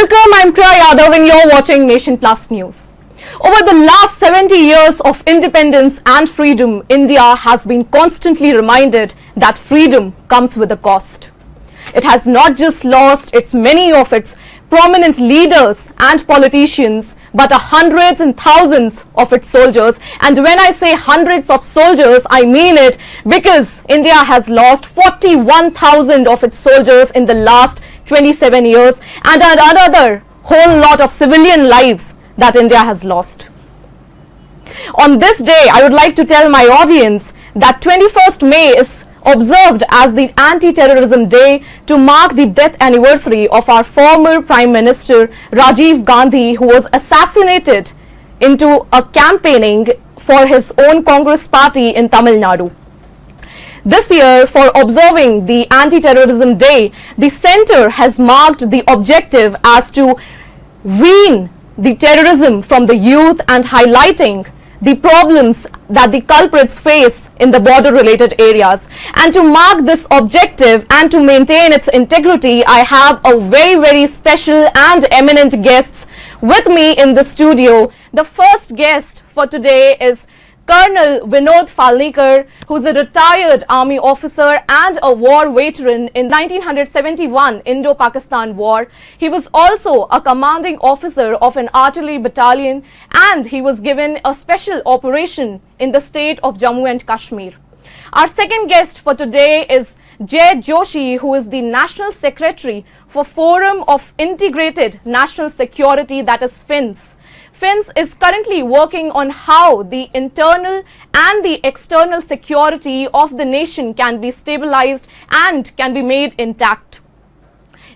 Welcome, I'm Priya Yadav and you're watching Nation Plus News. Over the last 70 years of independence and freedom, India has been constantly reminded that freedom comes with a cost. It has not just lost many of its prominent leaders and politicians, but hundreds and thousands of its soldiers. And when I say hundreds of soldiers, I mean it, because India has lost 41,000 of its soldiers in the last 27 years, and another whole lot of civilian lives that India has lost. On this day, I would like to tell my audience that 21st May is observed as the Anti-Terrorism Day to mark the death anniversary of our former Prime Minister Rajiv Gandhi, who was assassinated into a campaigning for his own Congress party in Tamil Nadu. This year, for observing the Anti-Terrorism Day, the Centre has marked the objective as to wean the terrorism from the youth and highlighting the problems that the culprits face in the border-related areas. And to mark this objective and to maintain its integrity, I have a very special and eminent guests with me in the studio. The first guest for today is Colonel Vinod Falnikar, who is a retired army officer and a war veteran in 1971 Indo-Pakistan War. He was also a commanding officer of an artillery battalion, and he was given a special operation in the state of Jammu and Kashmir. Our second guest for today is Joshi, who is the National Secretary for Forum of Integrated National Security, that is FINS. FINS is currently working on how the internal and the external security of the nation can be stabilized and can be made intact.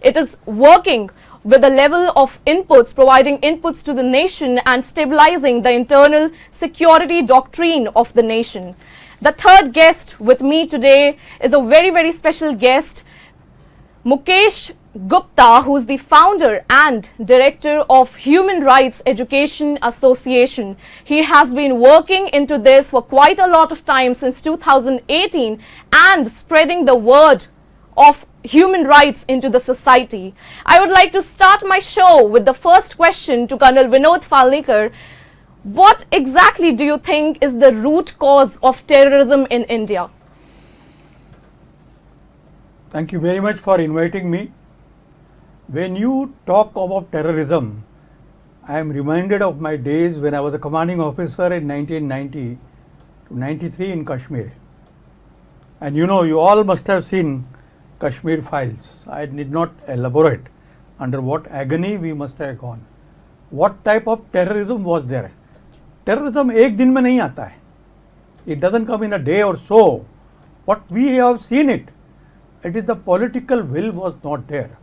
It is working with a level of inputs, providing inputs to the nation and stabilizing the internal security doctrine of the nation. The third guest with me today is a very special guest, Mukesh Gupta, who is the founder and director of Human Rights Education Association. He has been working into this for quite a lot of time, since 2018, and spreading the word of human rights into the society. I would like to start my show with the first question to Colonel Vinod Falnikar. What exactly do you think is the root cause of terrorism in India? Thank you very much for inviting me. When you talk about terrorism, I am reminded of my days when I was a commanding officer in 1990 to 93 in Kashmir. And you know, you all must have seen Kashmir files. I need not elaborate under what agony we must have gone. What type of terrorism was there? Terrorism एक दिन में नहीं आता है. It doesn't come in a day or so. What we have seen it is the political will was not there.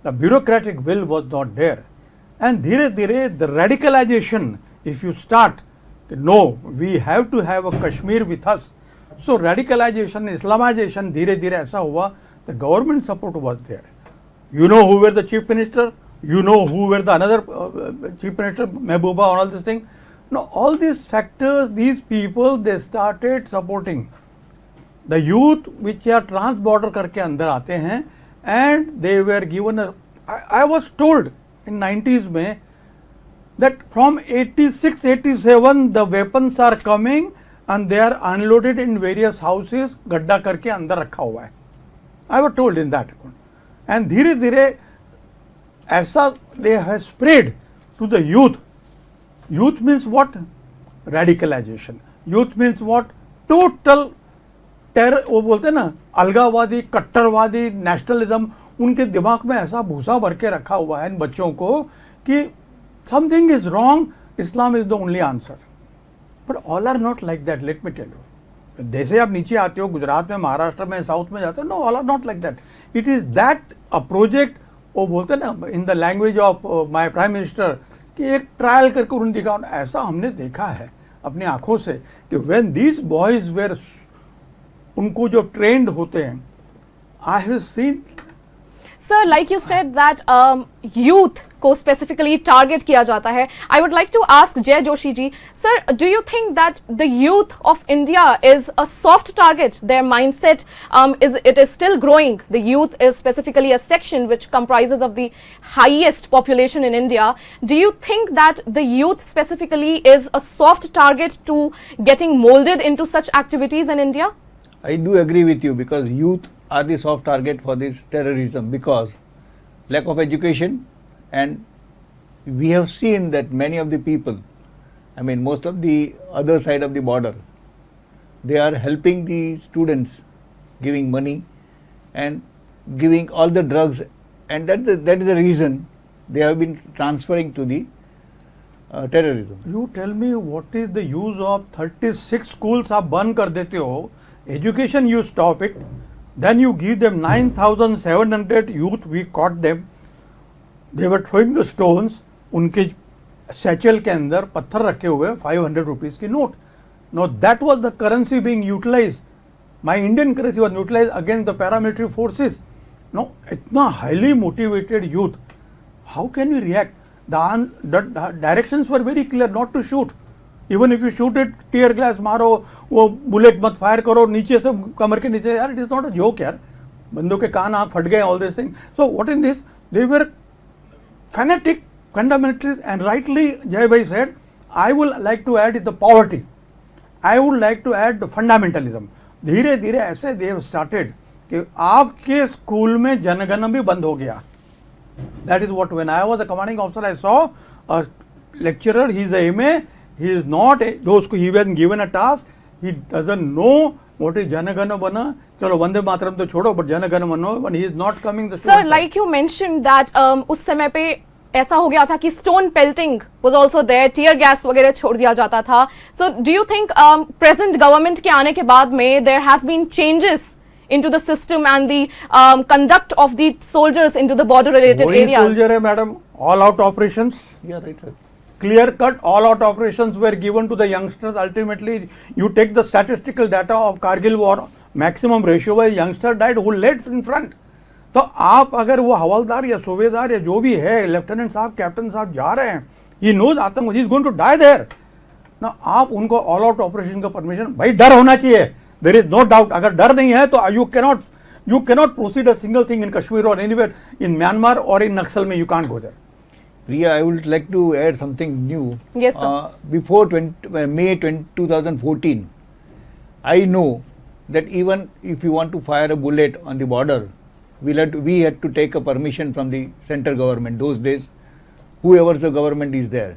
The bureaucratic will was not there. And dhire dhire the radicalization, if you start, no, we have to have a Kashmir with us. So radicalization, Islamization, dhire dhire aisa hua, the government support was there. You know who were the chief minister? You know who were the another chief minister, Mehbooba, and all this thing. No, all these factors, these people, they started supporting. The youth which are trans-border करके अंदर आते हैं, and they were given a, I was told in 90s में that from 86, 87 the weapons are coming and they are unloaded in various houses, गड्ढा करके अंदर रखा हुआ है. I was told in that. And धीरे धीरे ऐसा they have spread to the youth. Youth means what? Radicalization. Youth means what? Total terror. वो बोलते हैं ना, अलगावादी, कट्टरवादी, नेशनलिज्म, उनके दिमाग में ऐसा भूसा भर के रखा हुआ है इन बच्चों को कि something is wrong, Islam is the only answer. But all are not like that. Let me tell you, जैसे आप नीचे आते हो गुजरात में, महाराष्ट्र में, साउथ में जाते हो, no, all are not like that. It is that a project. वो बोलते हैं ना in the language of my prime minister कि एक ट्रायल करके उन्होंने दिखा. ऐसा हमने देखा है अपनी आंखों से कि व्हेन दीज बॉयज वेर, उनको जो ट्रेंड होते हैं, I have seen. Sir, like you said that youth को स्पेसिफिकली टारगेट किया जाता है. I would like to ask Jay Joshi ji, sir, do you think that the youth of India is a soft target? Their mindset is still growing. The youth is specifically a section which comprises of the highest population in India. Do you think that the youth specifically is a soft target to getting molded into such activities in India? I do agree with you, because youth are the soft target for this terrorism, because lack of education, and we have seen that many of the people, I mean most of the other side of the border, they are helping the students, giving money and giving all the drugs, and that is the reason they have been transferring to the terrorism. You tell me, what is the use of 36 schools आप बंद कर देते हो, education you stop it, then you give them 9,700 youth, we caught them, they were throwing the stones, उनके satchel के अंदर पत्थर रखे हुए 500 rupees की note. Now that was the currency being utilized. My Indian currency was utilized against the paramilitary forces. Now इतना highly motivated youth, how can we react? The directions were very clear, not to shoot. Even if you shoot it, tear gas मारो, वो bullet मत fire करो, नीचे से कमर के नीचे, यार, it is not a joke यार. बंदों के कान आँख फट गए, all these things. So what in this? They were fanatic fundamentalists, and rightly Jay bhai said, I would like to add is the poverty. I would like to add the fundamentalism. धीरे धीरे ऐसे they have started कि आपके school में जनगण भी बंद हो गया. That is what, when I was a commanding officer, I saw a lecturer, he is a MA, he is not, he was given a task, he doesn't know what is Janagana Bana. चलो वंदे मातरम तो छोड़ो, but Janagana Bana, but he is not coming the Sir, like you mentioned that उस समय पे ऐसा हो गया था कि stone pelting was also there, tear gas वगैरह छोड़ दिया जाता था. So do you think present government के आने के बाद में there has been changes into the system and the conduct of the soldiers into the border related areas? Soldier है madam, all out operations. Yeah, right, sir. Clear cut, all out operations were given to the youngsters. Ultimately, you take the statistical data of Kargil war, maximum ratio wise youngster died who led in front. तो आप अगर वो हवलदार या सूबेदार या जो भी है, लेफ्टिनेंट साहब, कैप्टन साहब जा रहे हैं, he knows आतंक, he is going to die there. ना आप उनको ऑल आउट ऑपरेशन का परमिशन, भाई डर होना चाहिए, there is no doubt. अगर डर नहीं है तो you cannot proceed a single thing in Kashmir or anywhere in Myanmar or in Naxal mein, you can't go there. Priya, I would like to add something new. Yes, sir. Before May 2014, I know that even if you want to fire a bullet on the border, we had to take a permission from the central government. Those days, whoever the government is there.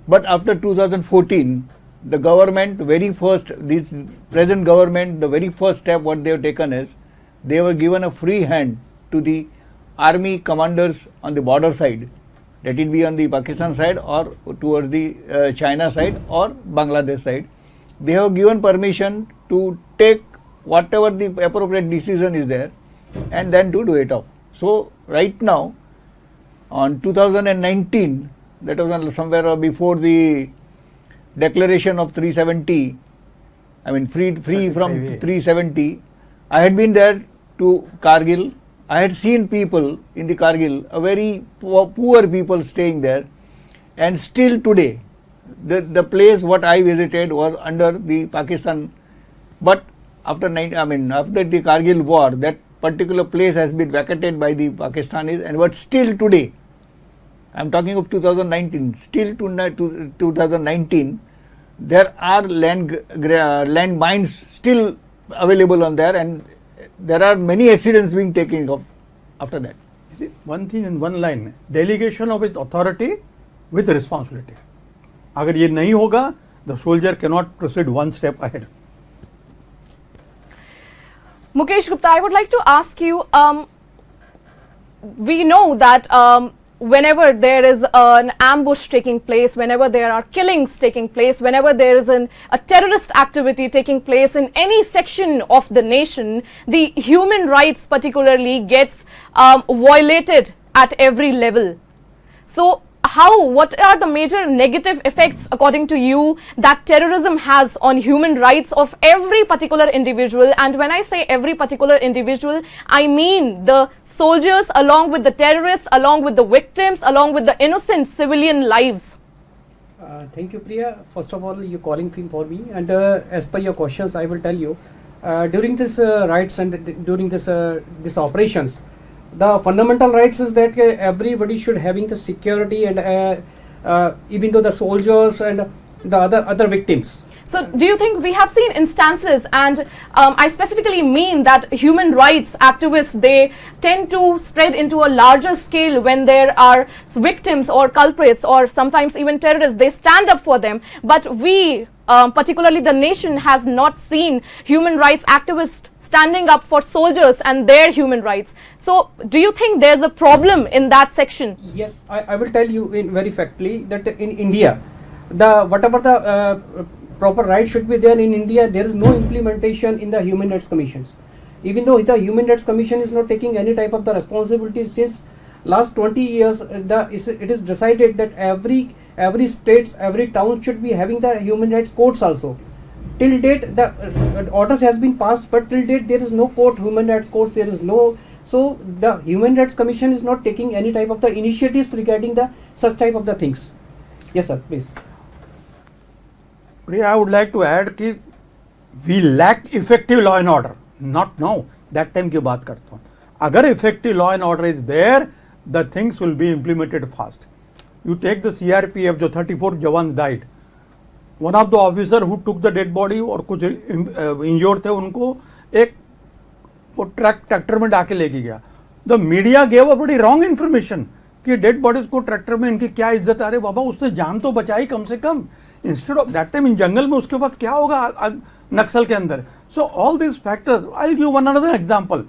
But after 2014, the government, this present government, the very first step what they have taken is, they were given a free hand to the army commanders on the border side, that it be on the Pakistan side or towards the China side or Bangladesh side. They have given permission to take whatever the appropriate decision is there and then to do it off. So right now, on 2019, that was somewhere before the declaration of 370, I mean free from 370, I had been there to Kargil. I had seen people in the Kargil, a very poor people staying there, and still today, the place what I visited was under the Pakistan, but after the Kargil war, that particular place has been vacated by the Pakistanis, and but still today, I am talking of 2019, still to 2019, there are land mines still available on there, and there are many accidents being taken off after that. See, one thing in one line, delegation of its authority with responsibility. अगर ये नहीं होगा, the soldier cannot proceed one step ahead. Mukesh Gupta, I would like to ask you, we know that whenever there is an ambush taking place, whenever there are killings taking place, whenever there is a terrorist activity taking place in any section of the nation, the human rights particularly gets violated at every level. So what are the major negative effects according to you that terrorism has on human rights of every particular individual? And when I say every particular individual, I mean the soldiers along with the terrorists, along with the victims, along with the innocent civilian lives. Thank you, Priya. First of all, you're calling for me, and as per your questions, I will tell you. During this rights and during this operations, the fundamental rights is that everybody should having the security, and even though the soldiers and the other victims. So do you think we have seen instances, and I specifically mean that human rights activists, they tend to spread into a larger scale when there are victims or culprits or sometimes even terrorists, they stand up for them, but we, particularly the nation, has not seen human rights activists standing up for soldiers and their human rights. So do you think there's a problem in that section? Yes, I will tell you in very factly that in India, whatever the proper rights should be there in India, there is no implementation in the Human Rights Commissions. Even though the Human Rights Commission is not taking any type of the responsibility since last 20 years, it is decided that every states, every town should be having the human rights courts also. Till date, the orders has been passed, but till date there is no court, human rights court, there is no. So the Human Rights Commission is not taking any type of the initiatives regarding the such type of the things. Yes, sir, please. Priya, I would like to add कि we lack effective law and order. Not now. That time की बात करता हूँ. अगर effective law and order is there, the things will be implemented fast. You take the CRPF, जो 34 jawans died. One of the officer who took the dead body और कुछ injured थे उनको एक वो ट्रैक्टर में डाके लेके गया. The media gave a pretty wrong information कि डेड बॉडीज को ट्रैक्टर में इनकी क्या इज्जत आ रही. बाबा उसने जान तो बचाई कम से कम. Instead of that time in jungle में उसके पास क्या होगा नक्सल के अंदर. So all this factors, I will give one another example.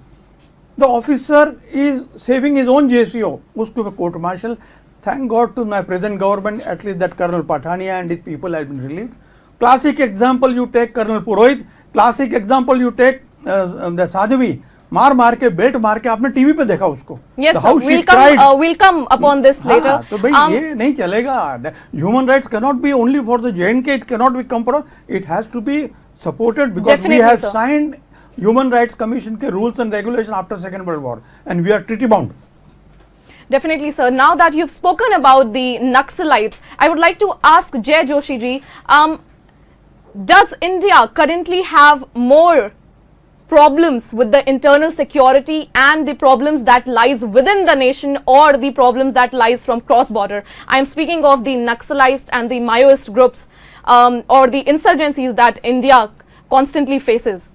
The officer is saving his own JCO, उसके ऊपर court martial. Thank God to my present government, at least that Colonel Pathania and his people have been relieved. Classic example you take Colonel Purohit, classic example you take the Sadhvi. मार के belt मार के आपने TV पे देखा उसको. Yes, we'll come upon this later. तो भाई ये नहीं चलेगा. Human rights cannot be only for the JNK, it cannot be compromised. It has to be supported because Definitely, we have sir. signed Human Rights Commission के rules and regulations after Second World War, and we are treaty bound. Definitely, sir. Now that you've spoken about the Naxalites, I would like to ask Jay Joshi ji, does India currently have more problems with the internal security and the problems that lies within the nation, or the problems that lies from cross border? I am speaking of the Naxalites and the Maoist groups, or the insurgencies that India constantly faces.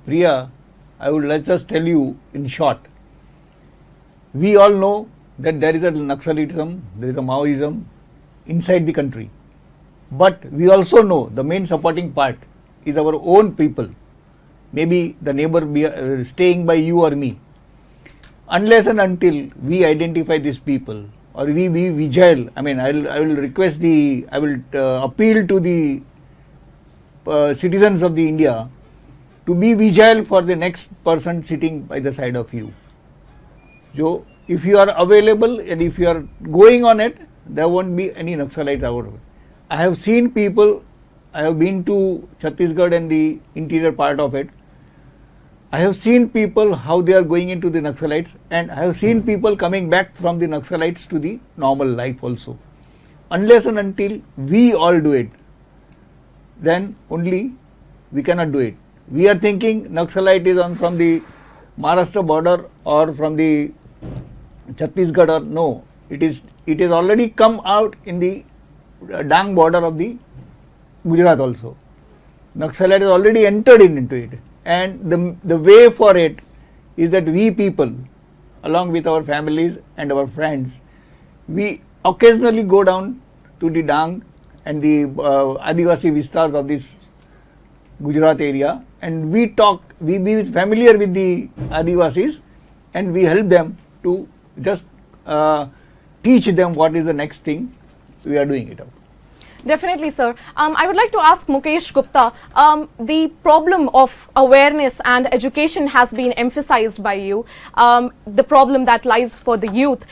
Priya, I would just tell you in short. We all know that there is a Naxalism, there is a Maoism inside the country. But we also know the main supporting part is our own people. Maybe the neighbor staying by you or me. Unless and until we identify these people, or we be vigilant, I will request I will appeal to the citizens of the India to be vigilant for the next person sitting by the side of you. So, if you are available and if you are going on it, there won't be any Naxalites out of it. I have seen people, I have been to Chhattisgarh and the interior part of it. I have seen people how they are going into the Naxalites, and I have seen people coming back from the Naxalites to the normal life also. Unless and until we all do it, then only we cannot do it. We are thinking Naxalite is from the Maharashtra border or from the Chhattisgarh, or no, it is already come out in the Dang border of the Gujarat also. Naxalite has already entered into it, and the way for it is that we people, along with our families and our friends, we occasionally go down to the Dang and the Adivasi Vistars of this Gujarat area, and we talk, we be familiar with the Adivasis, and we help them to just teach them what is the next thing we are doing it out. Definitely, sir. I would like to ask Mukesh Gupta, the problem of awareness and education has been emphasized by you, the problem that lies for the youth.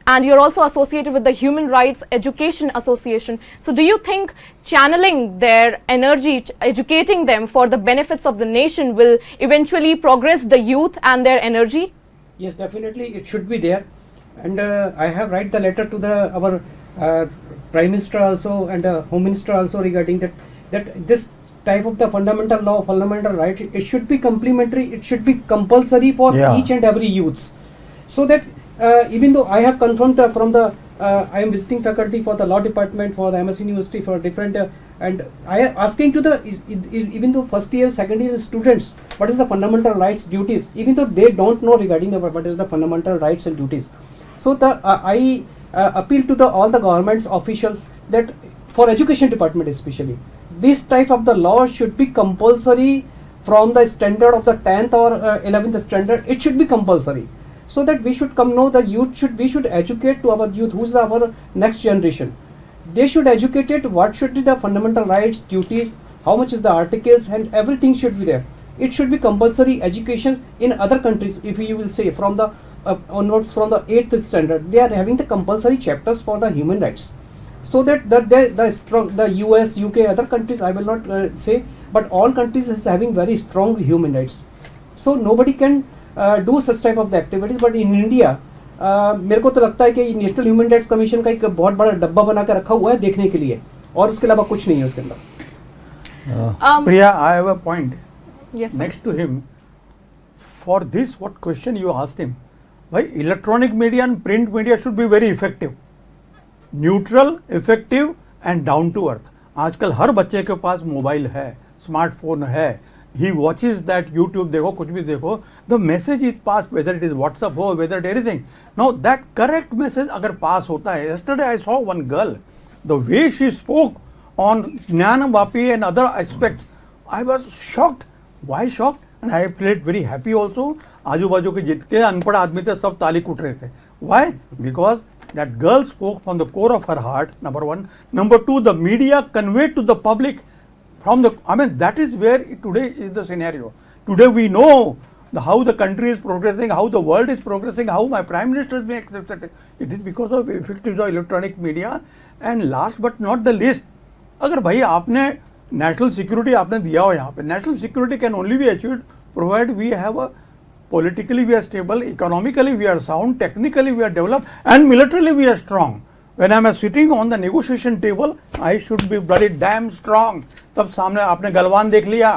and you're also associated with the Human Rights Education Association. So do you think channeling their energy, educating them for the benefits of the nation will eventually progress the youth and their energy? Yes, definitely it should be there. And I have write the letter to our Prime Minister also and Home Minister also regarding that this type of the fundamental law, fundamental rights, it should be complementary, it should be compulsory for each and every youth. So that even though I have confirmed from the, I am visiting faculty for the law department, for the MS University, for different, and I am asking to the, even though first year, second year students, what is the fundamental rights, duties, even though they don't know regarding the what is the fundamental rights and duties. So the I appeal to all the government's officials that for education department especially, this type of the law should be compulsory from the standard of the 10th or 11th standard. It should be compulsory, so that we should know the youth we should educate to our youth, who's our next generation. They should educate it what should be the fundamental rights, duties, how much is the articles, and everything should be there. It should be compulsory education. In other countries, if you will say from the onwards from the 8th standard, they are having the compulsory chapters for the human rights. So that the US, UK, other countries, I will not say, but all countries is having very strong human rights. So nobody can do such type of the activities. But in India, मेरे को तो लगता है कि national human rights commission का एक बहुत बड़ा डब्बा बना के रखा हुआ है देखने के लिए, और उसके अलावा कुछ नहीं है उसके अंदर. Priya, I have a point. Yes, sir. Next to him, for this, what question you asked him? Why electronic media and print media should be very effective, neutral, effective and down to earth. आजकल हर बच्चे के पास mobile है, smartphone है, he watches that YouTube, देखो कुछ भी देखो, the message is passed, whether it is WhatsApp हो, whether it anything. Now that correct message अगर pass होता है, yesterday I saw one girl, the way she spoke on Jnana Vapi and other aspects, I was shocked. Why shocked? And I felt very happy also. आजू बाजू के जितने अनपढ़ आदमी थे सब ताली कूट रहे थे. Why? Because that girl spoke from the core of her heart, number one. Number two, the media conveyed to the public from the, I mean, that is where today is the scenario. Today we know how the country is progressing, how the world is progressing, how my Prime Minister is being accepted. It is because of effective electronic media. And last but not the least, अगर भाई आपने national security आपने दिया हो यहाँ पे, national security can only be achieved provided we have a politically we are stable, economically we are sound, technically we are developed, and militarily we are strong. When I am sitting on the negotiation table, I should be bloody damn strong. तब सामने आपने गलवान देख लिया,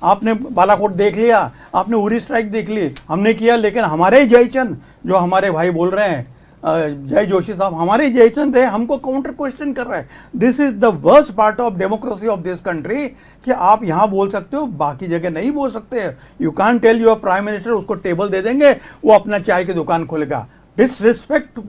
आपने बालाकोट देख लिया, आपने Uri strike देख ली, हमने किया, लेकिन हमारे जयचंद जो हमारे भाई बोल रहे हैं, जय जोशी साहब हमारे जयचंद है, हमको काउंटर क्वेश्चन कर रहा है. This is the worst part of democracy of this country कि आप यहाँ बोल सकते हो, बाकी जगह नहीं बोल सकते. You can tell your prime minister, उसको टेबल दे देंगे, वो अपना चाय की दुकान खोलेगा. Disrespect to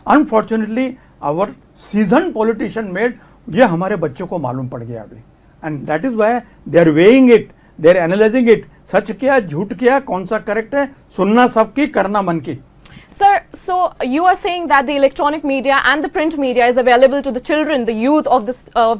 unfortunately our season politician made, ये हमारे बच्चों को मालूम पड़ गया अभी. And that is why they are weighing it, they are analysing it. सच क्या, झूठ क्या, कौन सा करेक्ट है, सुनना सबकी, करना मन की. Sir, so you are saying that the electronic media and the print media is available to the children, the youth of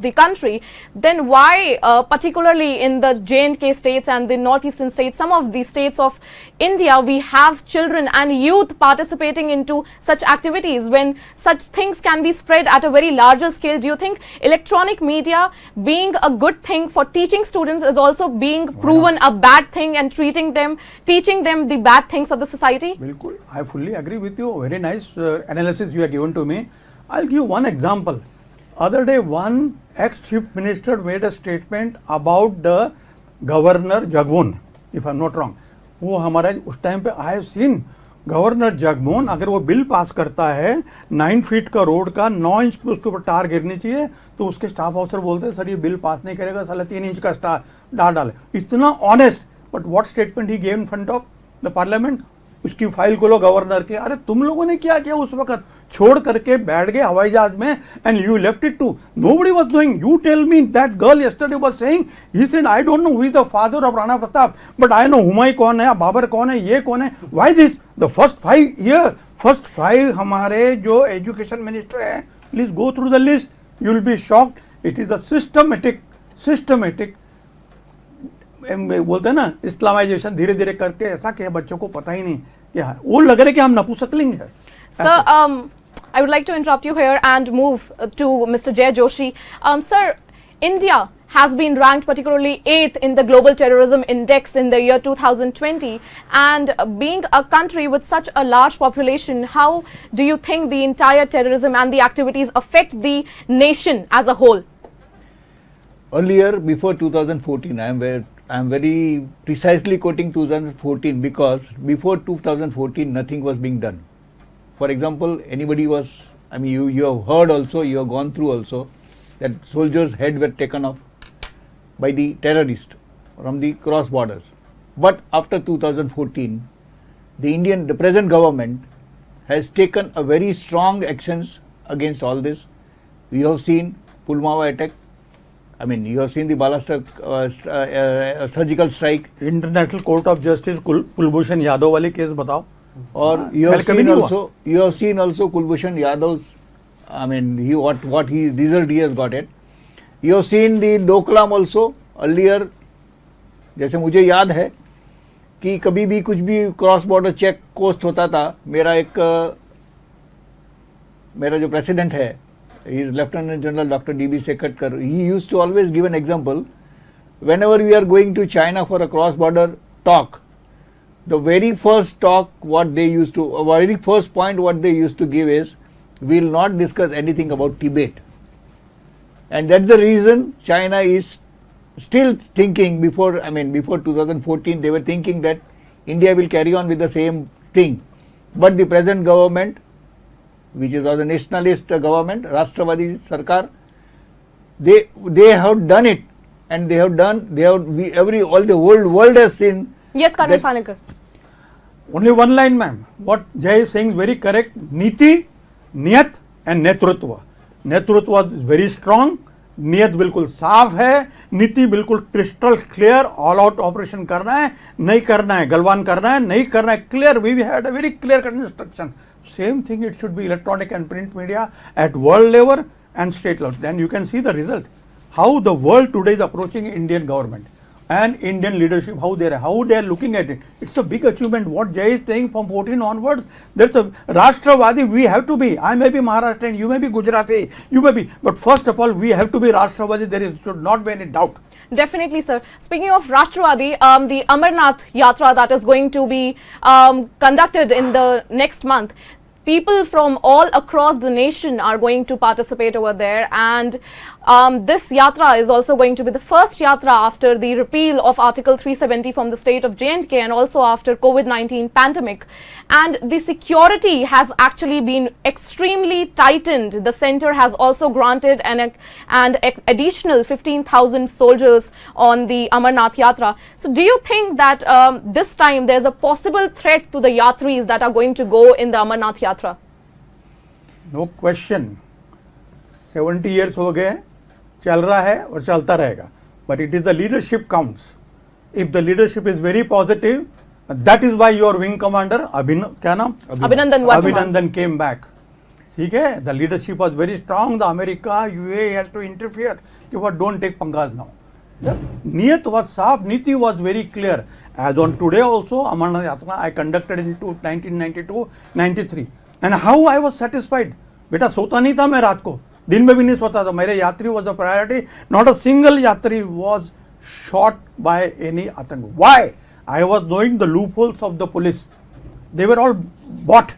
the country. Then why, particularly in the J&K states and the northeastern states, some of the states of India, we have children and youth participating into such activities when such things can be spread at a very larger scale? Do you think electronic media being a good thing for teaching students is also being proven a bad thing and teaching them the bad things of the society? बिल्कुल, I fully agree with you. Very nice analysis you have given to me. I'll give one example. Other day, one ex-chief minister made a statement about the governor Jagmohan, if I'm not wrong. वो हमारा उस time पे I have seen governor Jagmohan, अगर वो bill pass करता है 9 feet का road का 9 इंच पे उसके ऊपर टार गिरनी चाहिए, तो उसके स्टाफ ऑफिसर बोलते हैं सर ये बिल पास नहीं करेगा, साला 3 इंच का टार डाले. इतना honest. But what statement he give in front of the parliament, उसकी फाइल खोलो गवर्नर के. अरे तुम लोगों ने क्या किया उस वक्त, छोड़ करके बैठ गए हवाई जहाज में and you left it to nobody was doing. You tell me that girl yesterday was saying, he said I don't know who is the father of Rana Pratap, but I know Humayun कौन है, बाबर कौन है, ये कौन है. Why this? द फर्स्ट 5 हमारे जो education minister है, please go through the list, you will be shocked. It is a systematic बोलते हैं ना इस्लामाइजेशन, धीरे धीरे करके ऐसा कि बच्चों को पता ही नहीं कि वो लग रहा है कि हम नपुंसकलिंग है. Sir, I would like to interrupt you here and move to Mr. Jay Joshi. Sir, India has been ranked particularly 8th in the Global Terrorism Index in the year 2020, and being a country with such a large population, how do you think the entire terrorism and the activities affect the nation as a whole? Earlier, before 2014, I am very precisely quoting 2014 because before 2014 nothing was being done. For example, anybody was, I mean, you have heard also, you have gone through also that soldiers' heads were taken off by the terrorists from the cross borders. But after 2014, the present government has taken a very strong actions against all this. We have seen Pulwama attack. I mean, you have seen the Balastar surgical strike. International court of justice Kulbhushan Yadav वाली case बताओ. Or you have seen also Kulbhushan Yadav's, I mean, what he result he has got it. You have seen the Doklam also earlier. जैसे मुझे याद है कि कभी भी कुछ भी क्रॉस बॉर्डर चेक पोस्ट होता था, मेरा जो प्रेसिडेंट है, he is Lieutenant General Dr. D.B. Sekatkar. He used to always give an example. Whenever we are going to China for a cross border talk, the very first point what they used to give is, we will not discuss anything about Tibet. And that's the reason China is still thinking before 2014 they were thinking that India will carry on with the same thing. But the present government, which is also nationalist government, Rashtrawaadi Sarkar, they have done it, and all the world has seen. Yes, Colonel Falnikar. Only one line, ma'am. What Jay is saying is very correct. Niti, Niyat and Netrutva. Netrutva is very strong. नियत बिल्कुल साफ है, नीति बिल्कुल crystal clear, all out operation करना है, नहीं करना है, गलवान करना है, नहीं करना है, clear. We had a very clear cut instruction. Same thing, it should be electronic and print media at world level and state level. Then you can see the result. How the world today is approaching Indian government and Indian leadership, how they are looking at it. It's a big achievement. What Jay is saying from 14 onwards, there's a Rashtravadi, we have to be. I may be Maharashtrian, you may be Gujarati, you may be. But first of all, we have to be Rashtravadi. Should not be any doubt. Definitely, sir. Speaking of Rashtrawaadi, the Amarnath Yatra that is going to be conducted in the next month, people from all across the nation are going to participate over there, and this yatra is also going to be the first yatra after the repeal of Article 370 from the state of J&K, and also after COVID-19 pandemic. And the security has actually been extremely tightened. The center has also granted an additional 15,000 soldiers on the Amarnath Yatra. So do you think that this time there's a possible threat to the yatris that are going to go in the Amarnath Yatra? No question. 70 years हो गए, चल रहा है और चलता रहेगा. But it is the leadership counts. If the leadership is very positive, that is why your wing commander Abhinandan came back. ठीक है? The leadership was very strong. The America, UAE has to interfere. Don't take pangas now. The niyat was saaf, niti was very clear. As on today also, Amarnath Yatra I conducted in 1992-93. And how I was satisfied. बेटा सोता नहीं था मैं रात को, दिन में भी नहीं सोता था. मेरे यात्री was the priority. Not a single yatri was shot by any atang. Why? I was knowing the loopholes of the police. They were all bought.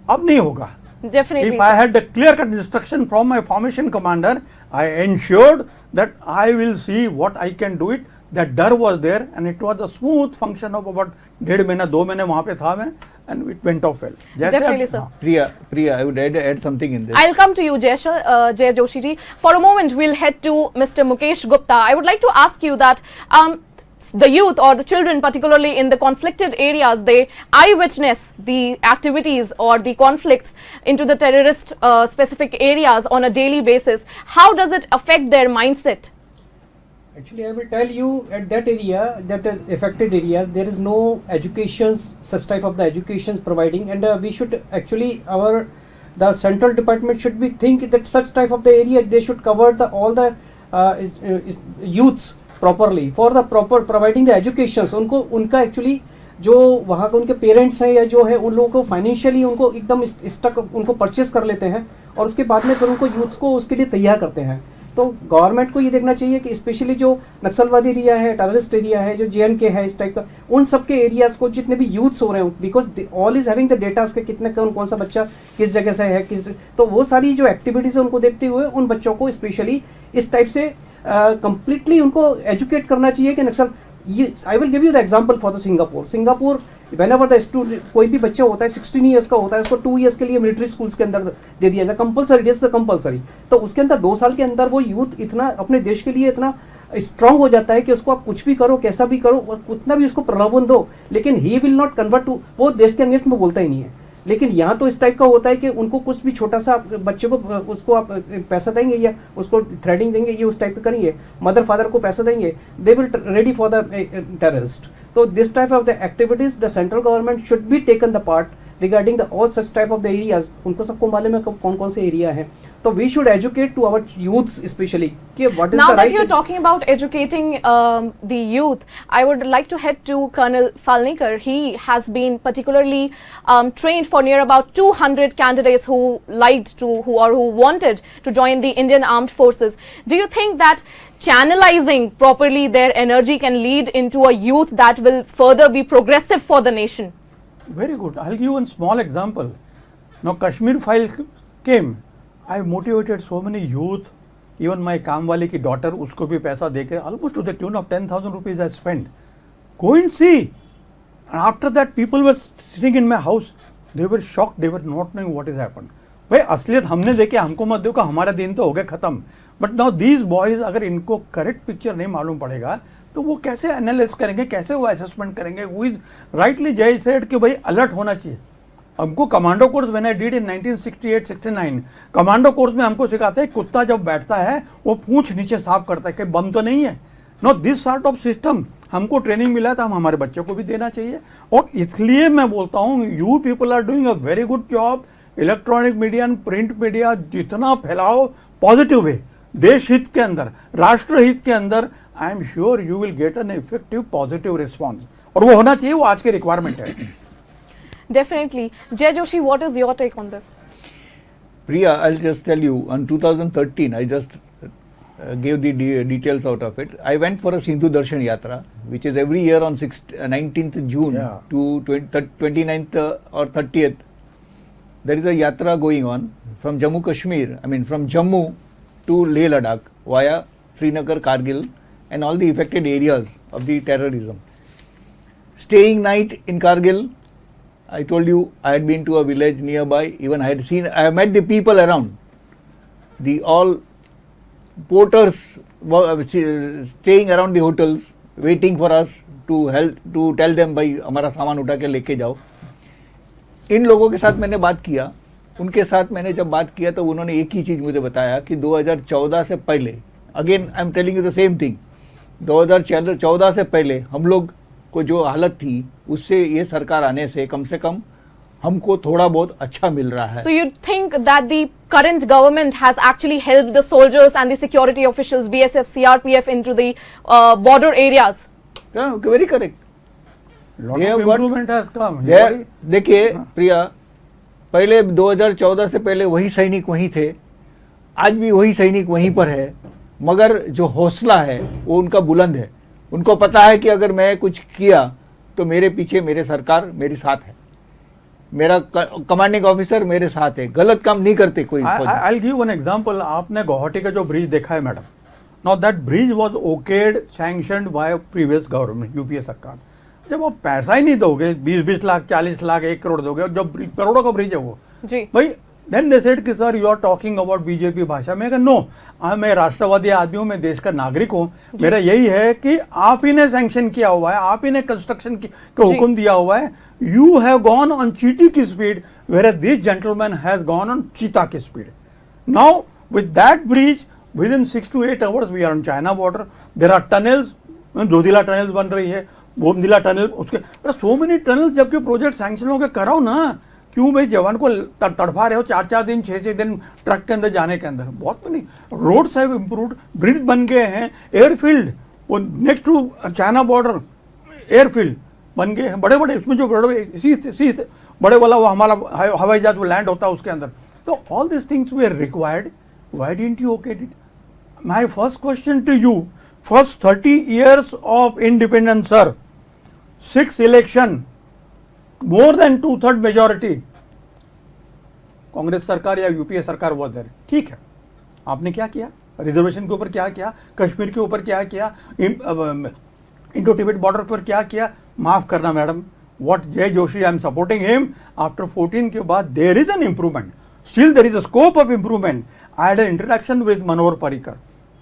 अब नहीं होगा. Definitely. If I had a clear-cut instruction from my formation commander, I ensured that I will see what I can do it. That डर was there, and it was a smooth function of about 1.5 महीना 2 महीने वहाँ पे था मैं, and it went off well. Definitely, sir. Priya, I would add something in this. I'll come to you, Jay Joshi ji. For a moment, we'll head to Mr. Mukesh Gupta. I would like to ask you that the youth or the children, particularly in the conflicted areas, they eyewitness the activities or the conflicts into the terrorist specific areas on a daily basis. How does it affect their mindset? Actually, I will tell you, at that area, that is affected areas, there is no educations, such type of the educations providing, and we should actually, the central department should be think that such type of the area, they should cover all the youths properly, for the proper providing the educations. Unka actually जो वहाँ के उनके parents हैं या जो है उन लोगों को फाइनेंशियली उनको एकदम स्टक उनको परचेस कर लेते हैं और उसके बाद में फिर उनको यूथ्स को उसके लिए तैयार करते हैं। तो गवर्नमेंट को ये देखना चाहिए कि स्पेशली जो नक्सलवादी एरिया है, टेररिस्ट एरिया है, जो JNK है, इस टाइप का, उन सब के एरियाज को जितने भी यूथ्स हो रहे हैं, because all is having the data के कितने कौन सा बच्चा किस जगह से है, किस, तो वो सारी जो एक्टिविटीज है उनको देखते हुए उन बच्चों को स्पेशली इस टाइप से कंप्लीटली उनको एजुकेट करना चाहिए कि Naxal. I will give you the example for the Singapore whenever the student, कोई भी बच्चा होता है 16 ईयर्स का होता है, उसको 2 ईयर्स के लिए मिलिट्री स्कूल्स के अंदर दे दिया जाए, कंपलसरी, दिस इज कंपलसरी। तो उसके अंदर 2 साल के अंदर वो यूथ इतना अपने देश के लिए इतना स्ट्रांग हो जाता है कि उसको आप कुछ भी करो, कैसा भी करो, उतना भी उसको प्रलोभन दो, लेकिन he will not convert to, वो देश के अगेंस्ट में बोलता ही नहीं है। लेकिन यहाँ तो इस टाइप का होता है कि उनको कुछ भी छोटा सा बच्चे को उसको आप पैसा देंगे या उसको थ्रेडिंग देंगे, ये उस टाइप का करेंगे, मदर फादर को पैसा देंगे, they will ready for the terrorist. तो this type of the activities the central government should be taken the part regarding the all such type of the areas. उनको सबको मालूम है कौन कौन से एरिया है, तो we should educate to our youths specially कि what is the right. Now that you're talking about educating the youth, I would like to head to Colonel Falnikar. He has been particularly trained for near about 200 candidates who liked to, who wanted to join the Indian Armed Forces. Do you think that channelizing properly their energy can lead into a youth that will further be progressive for the nation? Very good. I'll give one small example. Now Kashmir file came. I motivated so many youth. Even my कामवाली की daughter, उसको भी पैसा देके almost to the tune of 10,000 rupees I spent. Go and see. And after that, people were sitting in my house. They were shocked. They were not knowing what has happened. भाई असलियत हमने देखे, हमको मत देखो, हमारा दिन तो हो गया खत्म। बट नाउ दीज बॉयज, अगर इनको करेक्ट पिक्चर नहीं मालूम पड़ेगा तो वो कैसे एनालिसिस करेंगे, कैसे वो असेसमेंट करेंगे। वो इज राइटली जय सेड कि भाई अलर्ट होना चाहिए। हमको commando course when I did in 1968-69 commando course में हमको सिखाते हैं कुत्ता जब बैठता है वो पूंछ नीचे साफ करता है कि बम तो नहीं है। No this sort of system हमको ट्रेनिंग मिला था, हम हमारे बच्चों को भी देना चाहिए। और इसलिए मैं बोलता हूँ you people are doing a very good job. Electronic media and print media जितना फैलाओ पॉजिटिव वे, देश हित के अंदर, राष्ट्र हित के अंदर, I am sure you will get an effective positive response. और वो होना चाहिए, वो आज की रिक्वायरमेंट है। Definitely. Jay Joshi, what is your take on this? Priya, I'll just tell you, on 2013, I just gave the details out of it. I went for a Sindhu Darshan Yatra, which is every year on 19th June to 29th or 30th. There is a yatra going on from Jammu Kashmir, I mean from Jammu to Leh Ladakh via Srinagar, Kargil and all the affected areas of the terrorism. Staying night in Kargil, I told you I had been to a village nearby, even I have met the people around. The all porters were staying around the hotels, waiting for us to help, to tell them भाई हमारा सामान उठा के लेके जाओ। इन लोगों के साथ मैंने बात किया, उनके साथ मैंने जब बात किया तो उन्होंने एक ही चीज़ मुझे बताया कि 2014 से पहले, again I am telling you the same thing, 2014 से पहले हम लोग को जो हालत थी उससे ये सरकार आने से कम हमको थोड़ा बहुत अच्छा मिल रहा है। So you think that the current government has actually helped the soldiers and the security officials, BSF, CRPF into the border areas? Yeah, very correct. Lot of improvement has come. देखिए प्रिया, पहले 2014 से पहले वही सैनिक वहीं थे, आज भी वही सैनिक वहीं पर है, मगर जो हौसला है वो उनका बुलंद है। उनको पता है कि अगर मैं कुछ किया तो मेरे पीछे मेरे सरकार मेरे साथ है, मेरा कमांडिंग ऑफिसर मेरे साथ है, गलत काम नहीं करते कोई। I'll give one example. आपने गुवाहाटी का जो ब्रिज देखा है madam, now that bridge was okayed sanctioned by previous government, UPA सरकार। जब आप पैसा ही नहीं दोगे, 20-20 लाख, 40 लाख, 1 करोड़ दोगे, जब करोड़ों का ब्रिज है वो जी भाई, देन दे सेड कि sir you are talking about BJP भाषा में। नो, मैं राष्ट्रवादी आदमी हूँ, मैं देश का नागरिक हूँ, मेरा यही है कि आप ही ने सैंक्शन किया हुआ है, आप ही ने कंस्ट्रक्शन का हुक्म दिया हुआ है। यू हैव गॉन ऑन चीटी की speed where this gentleman has gone on चीता की speed. Now with that bridge within 6 to 8 hours we are on China border. There are tunnels, Zojila tunnels बन रही है, बोमदिला टनल, उसके सो मेनी टनल्स। जबकि project sanction हो गए, कराओ ना, क्यों भाई जवान को तड़फा रहे हो 4-4 दिन 6-6 दिन ट्रक के अंदर जाने के अंदर। बहुत नहीं, रोड्स हैव इम्प्रूव्ड, ब्रिज बन गए हैं, एयरफील्ड वो next to China border airfield, बन गए हैं बड़े बड़े, इसमें जो बड़े सी बड़े वाला वो हमारा हवाई जहाज वो लैंड होता है उसके अंदर. तो ऑल दिस थिंग्स वे required. Why didn't you okay it? My first question to you, first 30 years of independence, sir, 6 election, more than 2/3 majority, Congress सरकार या यूपीए सरकार वो दे. ठीक है, आपने क्या किया? रिजर्वेशन के ऊपर क्या किया? कश्मीर के ऊपर क्या किया? इंडो टिबेट बॉर्डर पर क्या किया? माफ करना madam, what Jay Joshi, I am supporting him. After 14 के बाद there is an improvement, still there is a scope of improvement. I had an interaction with Manohar Parrikar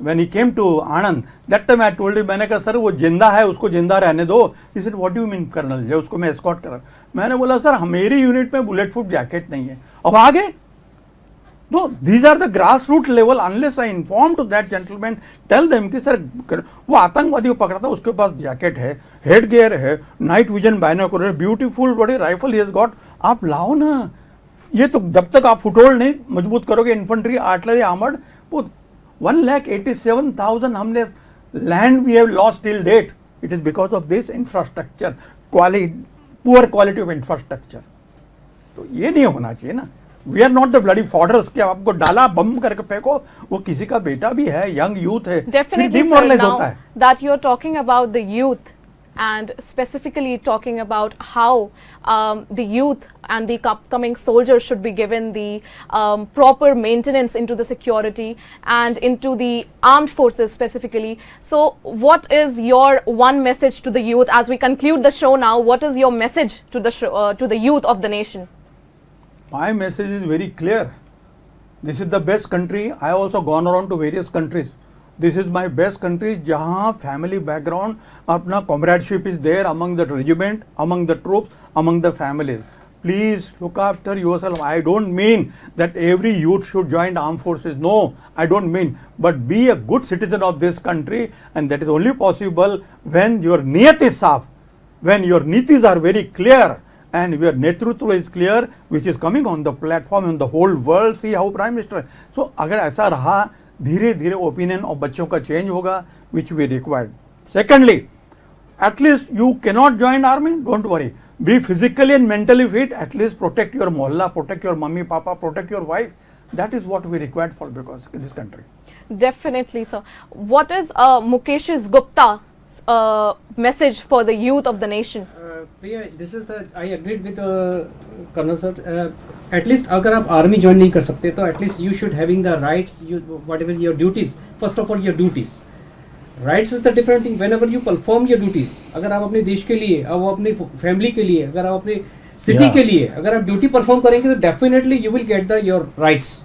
when he came to Anand. That time I told him, मैंने कहा sir वो जिंदा है, उसको जिंदा रहने दो. He said what do you mean colonel, जो उसको मैं एस्कॉर्ट करा. मैंने बोला सर मेरी यूनिट में बुलेट प्रूफ जैकेट नहीं है. अब आगे no, these are the grassroots level. Unless I inform to that gentleman, tell them कि सर वो आतंकवादी को पकड़ा था, उसके पास जैकेट है, हेड गियर है, नाइट विजन बाइनोकुलर, ब्यूटीफुल बड़ी राइफल ही गॉट. आप लाओ ना. ये तो जब तक आप फुटहोल्ड नहीं मजबूत करोगे, इन्फेंट्री, आर्टिलरी, आर्मर्ड, वो 1,87,000 हमने land we have lost till date. It is because of this infrastructure, poor quality of infrastructure. तो ये नहीं होना चाहिए ना. We are not the bloody fodders कि आपको डाला बम करके फेंको. वो किसी का बेटा भी है, यंग यूथ है, Definitely, sir, now that you're talking about the youth and specifically talking about how the youth and the upcoming soldiers should be given the proper maintenance into the security and into the armed forces specifically. So what is your one message to the youth as we conclude the show now? What is your message to the to the youth of the nation? My message is very clear. This is the best country. I also gone around to various countries. This is my best country जहाँ family background, अपना comradeship is there among the regiment, among the troops, among the families. Please look after yourself. I don't mean that every youth should join the armed forces. No, I don't mean. But be a good citizen of this country, and that is only possible when your niyat is saaf, when your nitis are very clear, and your नेतृत्व is clear, which is coming on the platform in the whole world. See how Prime Minister. So अगर ऐसा रहा, धीरे धीरे opinion of बच्चों का change होगा, which we required. Secondly, at least you cannot join army, don't worry. Be physically and mentally fit. At least protect your mohalla, protect your mummy, papa, protect your wife. That is what we required for because in this country. Definitely, sir. What is Mukesh's Gupta message for the youth of the nation? Priya, this is the I agreed with Colonel sir. At least अगर आप army join नहीं कर सकते तो at least you should having the rights, you whatever your duties. First of all your duties. Rights is the different thing. Whenever you perform your duties, अगर आप अपने देश के लिए, अब अपनी फैमिली के लिए, अगर आप अपने सिटी के लिए अगर आप ड्यूटी परफॉर्म करेंगे तो definitely you will get the your rights.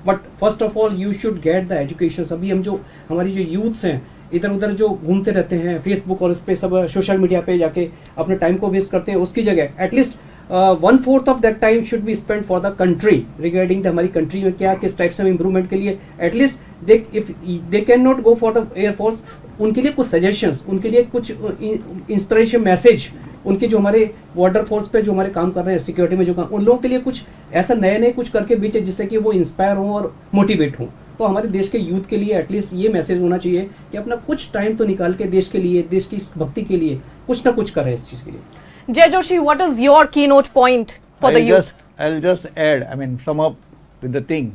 But first of all you should get the education. अभी हम जो हमारी जो यूथ्स हैं इधर उधर जो घूमते रहते हैं फेसबुक और इस पे सब सोशल मीडिया पे जाके अपने टाइम को वेस्ट करते हैं, उसकी जगह at least 1/4 of that time should be spend for the country regarding the हमारी कंट्री में क्या किस टाइप से इम्प्रूवमेंट के लिए. At least they if they can not go for the air force, उनके लिए कुछ सजेशंस, उनके लिए कुछ इंस्पिरेशन मैसेज, उनके जो हमारे बॉर्डर फोर्स पे जो हमारे काम कर रहे हैं सिक्योरिटी में जो काम, उन लोगों के लिए कुछ ऐसा नए नए कुछ करके बीचे जिससे कि वो इंस्पायर हों और मोटिवेट हों. तो हमारे देश के यूथ के लिए एटलीस्ट ये मैसेज होना चाहिए कि अपना कुछ टाइम तो निकाल के देश के लिए, देश की भक्ति के लिए कुछ ना कुछ करें इस चीज के लिए. Jay Joshi, what is your keynote point for the youth? I'll just add, sum up with the thing,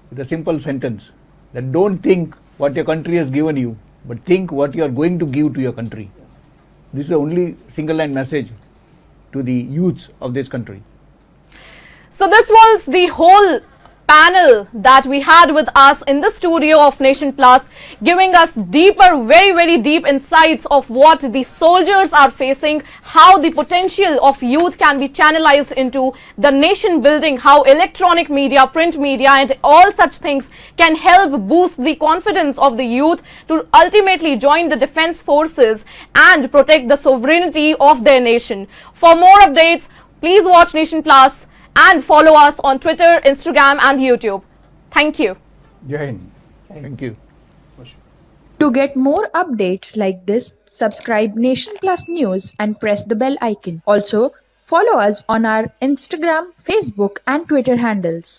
with a simple sentence, that don't think what your country has given you, but think what you are going to give to your country. Yes. This is the only single line message to the youths of this country. So this was the whole panel that we had with us in the studio of Nation Plus, giving us deeper, very, very deep insights of what the soldiers are facing, how the potential of youth can be channelized into the nation building, how electronic media, print media and all such things can help boost the confidence of the youth to ultimately join the defense forces and protect the sovereignty of their nation. For more updates, please watch Nation Plus and follow us on Twitter, Instagram and YouTube. Thank you. Jai Hind. Thank you. To get more updates like this, subscribe Nation Plus News and press the bell icon. Also, follow us on our Instagram, Facebook and Twitter handles.